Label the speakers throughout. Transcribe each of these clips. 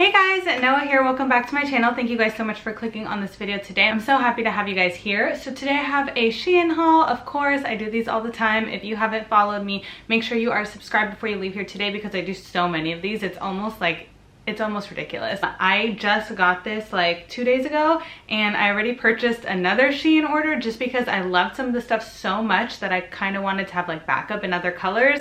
Speaker 1: Hey guys, Noah here. Welcome back to my channel. Thank you guys so much for clicking on this video today. I'm so happy to have you guys here. So today I have a SHEIN haul. Of course, I do these all the time. If you haven't followed me, make sure you are subscribed before you leave here today because I do so many of these. It's almost ridiculous. I just got this like 2 days ago and I already purchased another SHEIN order just because I loved some of the stuff so much that I kind of wanted to have like backup in other colors.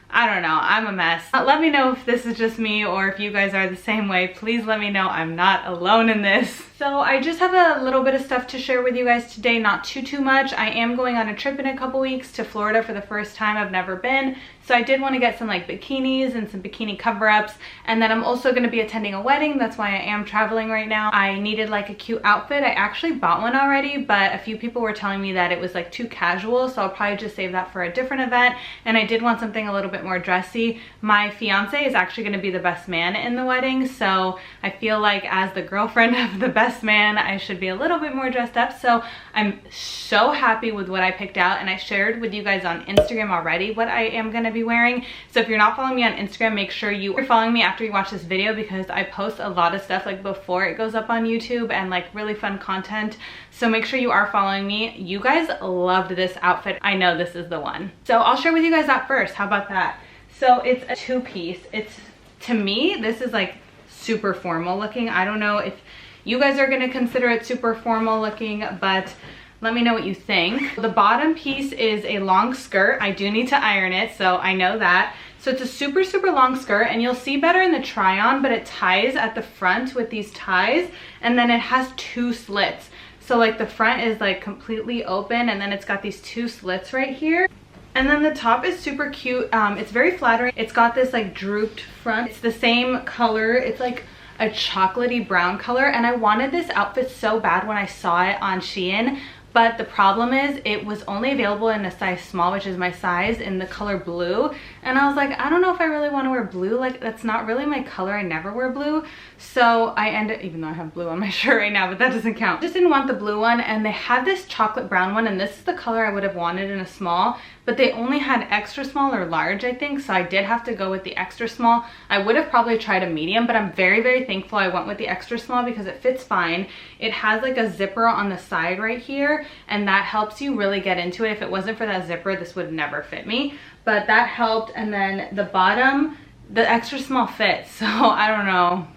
Speaker 1: I don't know, I'm a mess. Let me know if this is just me or if you guys are the same way. Please let me know I'm not alone in this. So I just have a little bit of stuff to share with you guys today, not too much. I am going on a trip in a couple weeks to Florida for the first time. I've never been. So I did want to get some like bikinis and some bikini cover-ups. And then I'm also going to be attending a wedding. That's why I am traveling right now. I needed like a cute outfit. I actually bought one already, but a few people were telling me that it was like too casual. So I'll probably just save that for a different event. And I did want something a little bit more dressy. My fiance is actually going to be the best man in the wedding. So I feel like as the girlfriend of the best man, I should be a little bit more dressed up. So I'm so happy with what I picked out. And I shared with you guys on Instagram already what I am going to be wearing. So if you're not following me on Instagram, make sure you are following me after you watch this video because I post a lot of stuff like before it goes up on YouTube and like really fun content. So make sure you are following me. You guys loved this outfit. I know this is the one. So I'll share with you guys that first. How about that? So it's a two-piece. To me, this is like super formal looking. I don't know if you guys are gonna consider it super formal looking, but let me know what you think. The bottom piece is a long skirt. I do need to iron it, so I know that. So it's a super long skirt, and you'll see better in the try on, but it ties at the front with these ties, and then it has two slits. So like the front is like completely open, and then it's got these two slits right here. And then the top is super cute. It's very flattering. It's got this like drooped front. It's the same color. It's like a chocolatey brown color, and I wanted this outfit so bad when I saw it on SHEIN. But the problem is it was only available in a size small, which is my size, in the color blue. And I was like, I don't know if I really want to wear blue. Like, that's not really my color. I never wear blue. So I ended, even though I have blue on my shirt right now, but that doesn't count. Just didn't want the blue one. And they had this chocolate brown one, and this is the color I would have wanted in a small. But they only had extra small or large, I think. So I did have to go with the extra small. I would have probably tried a medium, but I'm very thankful I went with the extra small because it fits fine. It has like a zipper on the side right here, and that helps you really get into it. If it wasn't for that zipper, this would never fit me, but that helped. And then the bottom, the extra small fits, so I don't know.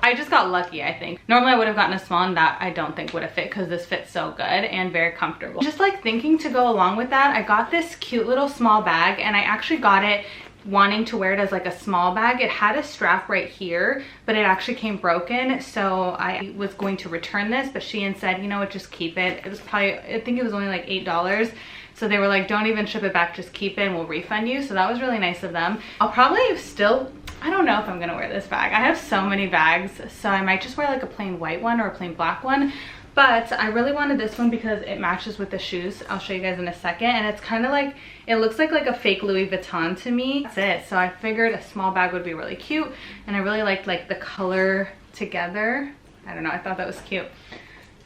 Speaker 1: I just got lucky, I think. Normally I would have gotten a small, and that I don't think would have fit because this fits so good and very comfortable. Just like thinking to go along with that, I got this cute little small bag, and I actually got it wanting to wear it as like a small bag. It had a strap right here, but it actually came broken. So I was going to return this, but SHEIN said, you know what, just keep it. It was probably, I think it was only like $8. So they were like, don't even ship it back, just keep it and we'll refund you. So that was really nice of them. I'll probably still, I don't know if I'm gonna wear this bag. I have so many bags, so I might just wear like a plain white one or a plain black one. But I really wanted this one because it matches with the shoes. I'll show you guys in a second. And it's kind of like, it looks like a fake Louis Vuitton to me. That's it. So I figured a small bag would be really cute. And I really liked like the color together. I don't know, I thought that was cute.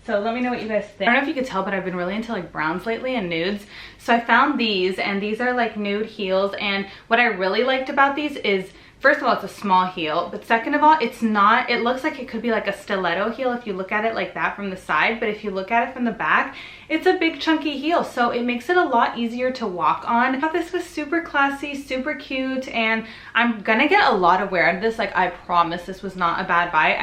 Speaker 1: So let me know what you guys think. I don't know if you could tell, but I've been really into like browns lately and nudes. So I found these, and these are like nude heels. And what I really liked about these is, first of all, it's a small heel, but second of all, it's not, it looks like it could be like a stiletto heel if you look at it like that from the side, but if you look at it from the back, it's a big chunky heel, so it makes it a lot easier to walk on. I thought this was super classy, super cute, and I'm gonna get a lot of wear out of this. Like, I promise this was not a bad buy.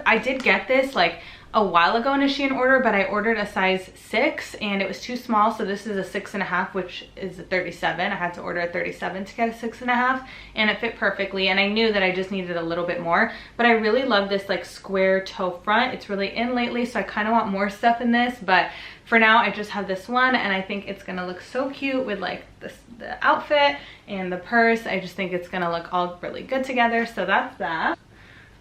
Speaker 1: I did get this like a while ago in a SHEIN order, but I ordered a size 6 and it was too small, so this is a 6.5, which is a 37. I had to order a 37 to get a 6.5, and it fit perfectly, and I knew that I just needed a little bit more. But I really love this like square toe front. It's really in lately, so I kind of want more stuff in this, but for now I just have this one, and I think it's gonna look so cute with like the outfit and the purse. I just think it's gonna look all really good together. So that's that.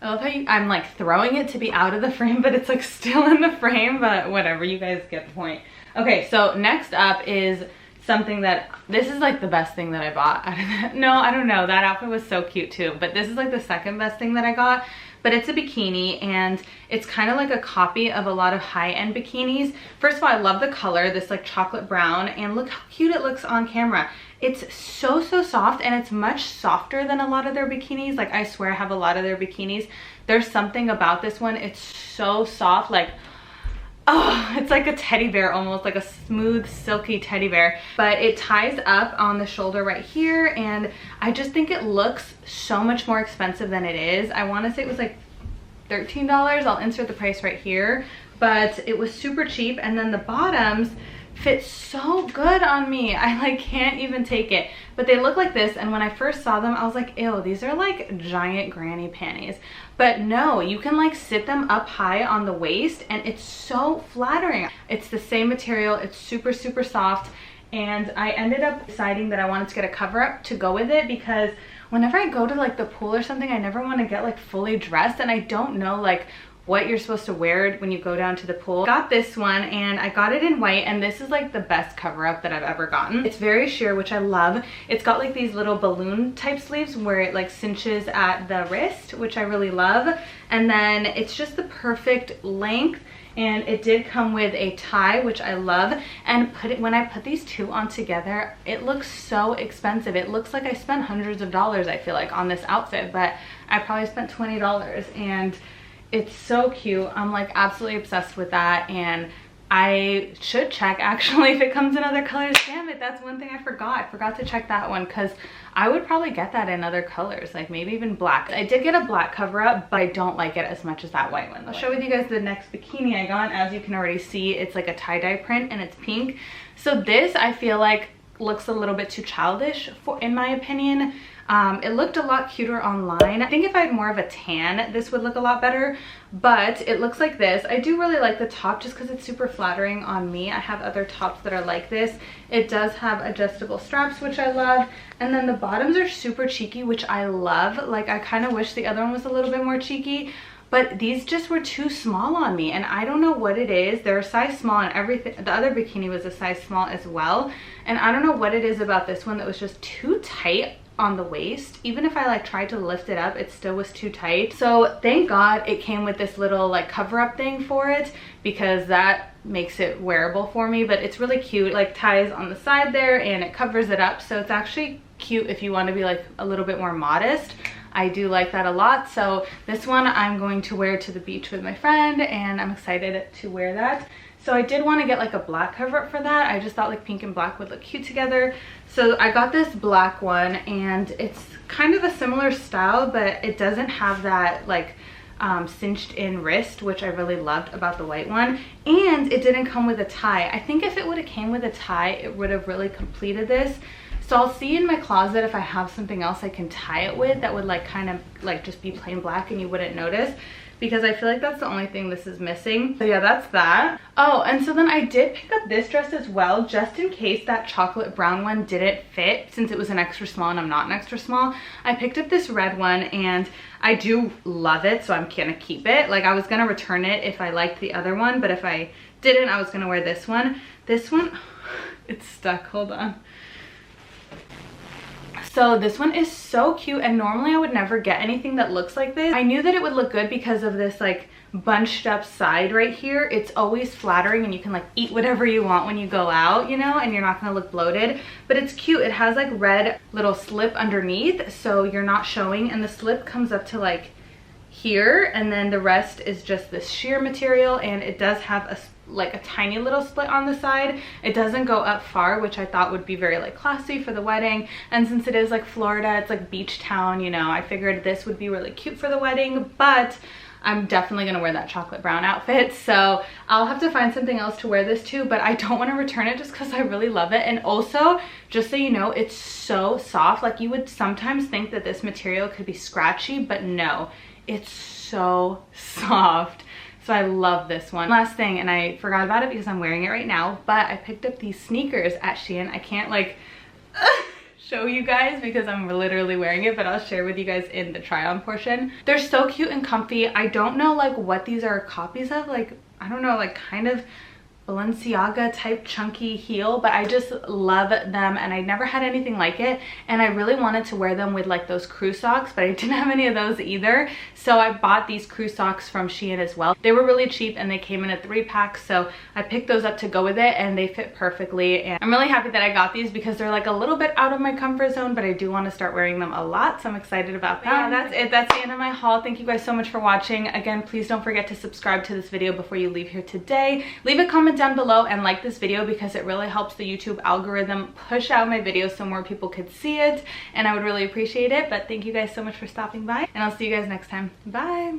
Speaker 1: I love how I'm like throwing it to be out of the frame, but it's like still in the frame, but whatever, you guys get the point. Okay, so next up is something that, this is like the best thing that I bought out of that. No, I don't know, that outfit was so cute too, but this is like the second best thing that I got. But it's a bikini, and it's kind of like a copy of a lot of high-end bikinis. First of all, I love the color, this like chocolate brown, and look how cute it looks on camera. It's so soft, and it's much softer than a lot of their bikinis. Like, I swear I have a lot of their bikinis. There's something about this one. It's so soft, like, oh, it's like a teddy bear, almost like a smooth, silky teddy bear. But it ties up on the shoulder right here, and I just think it looks so much more expensive than it is. I want to say it was like $13. I'll insert the price right here, but it was super cheap. And then the bottoms fit so good on me. I like can't even take it. But they look like this, and when I first saw them I was like, ew, these are like giant granny panties. But no, you can like sit them up high on the waist, and it's so flattering. It's the same material, it's super soft, and I ended up deciding that I wanted to get a cover up to go with it, because whenever I go to like the pool or something, I never want to get like fully dressed, and I don't know like what you're supposed to wear when you go down to the pool. Got this one, and I got it in white, and this is like the best cover up that I've ever gotten. It's very sheer, which I love. It's got like these little balloon type sleeves where it like cinches at the wrist, which I really love. And then it's just the perfect length, and it did come with a tie, which I love. And when I put these two on together, it looks so expensive. It looks like I spent hundreds of dollars, I feel like, on this outfit, but I probably spent $20, and it's so cute. I'm like absolutely obsessed with that, and I should check actually if it comes in other colors. Damn it, that's one thing I forgot to check that one, because I would probably get that in other colors, like maybe even black. I did get a black cover up, but I don't like it as much as that white one. I'll share with you guys the next bikini I got. As you can already see, it's like a tie-dye print, and it's pink. So this I feel like looks a little bit too childish in my opinion. It looked a lot cuter online. I think if I had more of a tan, this would look a lot better, but it looks like this. I do really like the top just because it's super flattering on me. I have other tops that are like this. It does have adjustable straps, which I love, and then the bottoms are super cheeky, which I love. Like, I kind of wish the other one was a little bit more cheeky, but these just were too small on me, and I don't know what it is. They're a size small, and everything, the other bikini was a size small as well, and I don't know what it is about this one that was just too tight on the waist. Even if I like tried to lift it up, it still was too tight. So thank God it came with this little like cover up thing for it, because that makes it wearable for me. But it's really cute, like ties on the side there, and it covers it up, so it's actually cute if you want to be like a little bit more modest. I do like that a lot. So this one I'm going to wear to the beach with my friend, and I'm excited to wear that. So I did want to get like a black cover up for that. I just thought like pink and black would look cute together. So I got this black one, and it's kind of a similar style, but it doesn't have that like cinched in wrist, which I really loved about the white one. And it didn't come with a tie. I think if it would have came with a tie, it would have really completed this. So I'll see in my closet if I have something else I can tie it with that would like kind of like just be plain black and you wouldn't notice, because I feel like that's the only thing this is missing. So yeah, that's that. Oh, and so then I did pick up this dress as well, just in case that chocolate brown one didn't fit, since it was an extra small and I'm not an extra small. I picked up this red one, and I do love it, so I'm gonna keep it. Like, I was gonna return it if I liked the other one, but if I didn't, I was gonna wear this one. This one, it's stuck, hold on. So this one is so cute, and normally I would never get anything that looks like this. I knew that it would look good because of this like bunched up side right here. It's always flattering, and you can like eat whatever you want when you go out, you know, and you're not gonna look bloated. But it's cute. It has like red little slip underneath, so you're not showing, and the slip comes up to like here, and then the rest is just this sheer material, and it does have a like a tiny little split on the side. It doesn't go up far, which I thought would be very like classy for the wedding, and since it is like Florida, it's like beach town, you know, I figured this would be really cute for the wedding. But I'm definitely gonna wear that chocolate brown outfit, so I'll have to find something else to wear this to, but I don't want to return it just because I really love it. And also, just so you know, it's so soft. Like, you would sometimes think that this material could be scratchy, but no, it's so soft. So I love this one. Last thing, and I forgot about it because I'm wearing it right now, but I picked up these sneakers at SHEIN. I can't like show you guys because I'm literally wearing it, but I'll share with you guys in the try on portion. They're so cute and comfy. I don't know like what these are copies of. Like, I don't know, like kind of Balenciaga type chunky heel, but I just love them and I never had anything like it, and I really wanted to wear them with like those crew socks, but I didn't have any of those either. So I bought these crew socks from SHEIN as well. They were really cheap and they came in a 3-pack, so I picked those up to go with it and they fit perfectly. And I'm really happy that I got these because they're like a little bit out of my comfort zone, but I do want to start wearing them a lot, so I'm excited about that. Yeah, that's it. That's the end of my haul. Thank you guys so much for watching. Again, please don't forget to subscribe to this video before you leave here today. Leave a comment down below and like this video because it really helps the YouTube algorithm push out my videos so more people could see it, and I would really appreciate it. But thank you guys so much for stopping by, and I'll see you guys next time. Bye.